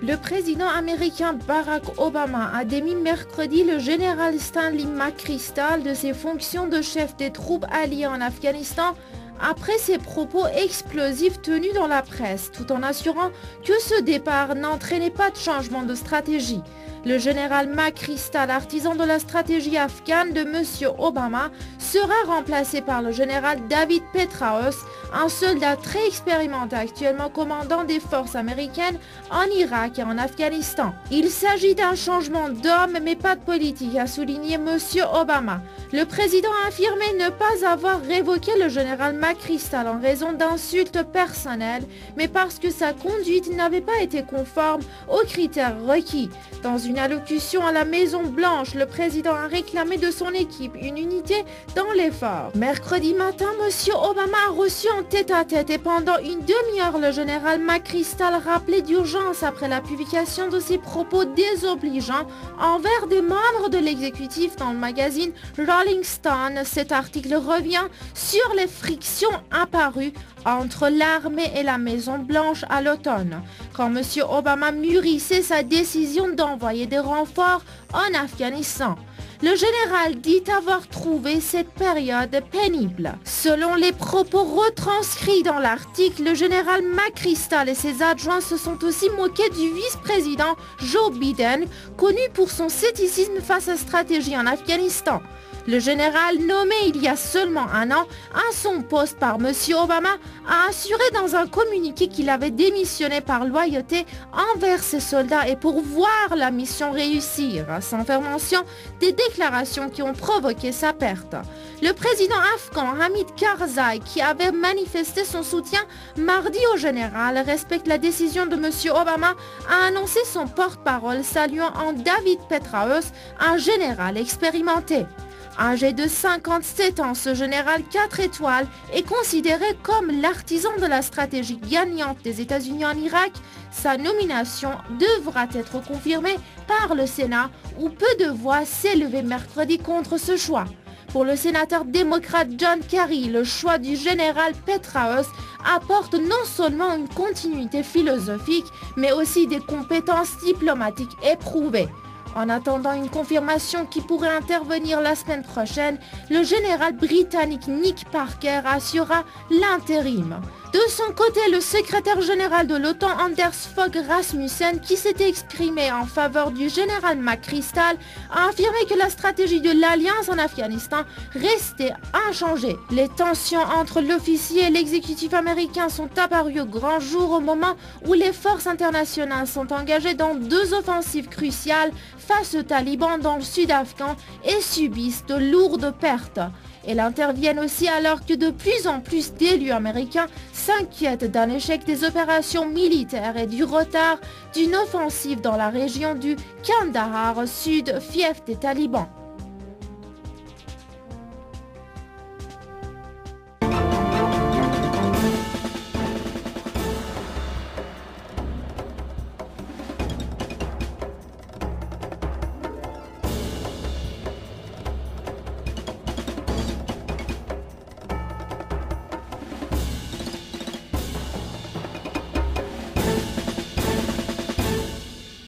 Le président américain Barack Obama a démis mercredi le général Stanley McChrystal de ses fonctions de chef des troupes alliées en Afghanistan après ses propos explosifs tenus dans la presse, tout en assurant que ce départ n'entraînait pas de changement de stratégie. Le général McChrystal, artisan de la stratégie afghane de M. Obama, sera remplacé par le général David Petraeus, un soldat très expérimenté actuellement commandant des forces américaines en Irak et en Afghanistan. Il s'agit d'un changement d'homme mais pas de politique, a souligné M. Obama. Le président a affirmé ne pas avoir révoqué le général McChrystal en raison d'insultes personnelles, mais parce que sa conduite n'avait pas été conforme aux critères requis. Dans une allocution à la Maison-Blanche, le président a réclamé de son équipe une unité dans l'effort. Mercredi matin, M. Obama a reçu en tête-à-tête et pendant une demi-heure, le général McChrystal rappelait d'urgence après la publication de ses propos désobligeants envers des membres de l'exécutif dans le magazine Rolling Stone. Cet article revient sur les frictions apparues entre l'armée et la Maison-Blanche à l'automne, quand M. Obama mûrissait sa décision d'envoyer des renforts en Afghanistan. Le général dit avoir trouvé cette période pénible. Selon les propos retranscrits dans l'article, le général McChrystal et ses adjoints se sont aussi moqués du vice-président Joe Biden, connu pour son scepticisme face à la stratégie en Afghanistan. Le général, nommé il y a seulement un an à son poste par M. Obama, a assuré dans un communiqué qu'il avait démissionné par loyauté envers ses soldats et pour voir la mission réussir, sans faire mention des déclarations qui ont provoqué sa perte. Le président afghan Hamid Karzai, qui avait manifesté son soutien mardi au général, respecte la décision de M. Obama, a annoncé son porte-parole saluant en David Petraeus, un général expérimenté. Âgé de 57 ans, ce général 4 étoiles est considéré comme l'artisan de la stratégie gagnante des États-Unis en Irak. Sa nomination devra être confirmée par le Sénat où peu de voix s'élevaient mercredi contre ce choix. Pour le sénateur démocrate John Kerry, le choix du général Petraeus apporte non seulement une continuité philosophique, mais aussi des compétences diplomatiques éprouvées. En attendant une confirmation qui pourrait intervenir la semaine prochaine, le général britannique Nick Parker assurera l'intérim. De son côté, le secrétaire général de l'OTAN Anders Fogh Rasmussen, qui s'était exprimé en faveur du général McChrystal, a affirmé que la stratégie de l'Alliance en Afghanistan restait inchangée. Les tensions entre l'officier et l'exécutif américain sont apparues au grand jour au moment où les forces internationales sont engagées dans deux offensives cruciales face aux talibans dans le sud afghan et subissent de lourdes pertes. Elles interviennent aussi alors que de plus en plus d'élus américains s'inquiètent d'un échec des opérations militaires et du retard d'une offensive dans la région du Kandahar, sud fief des talibans.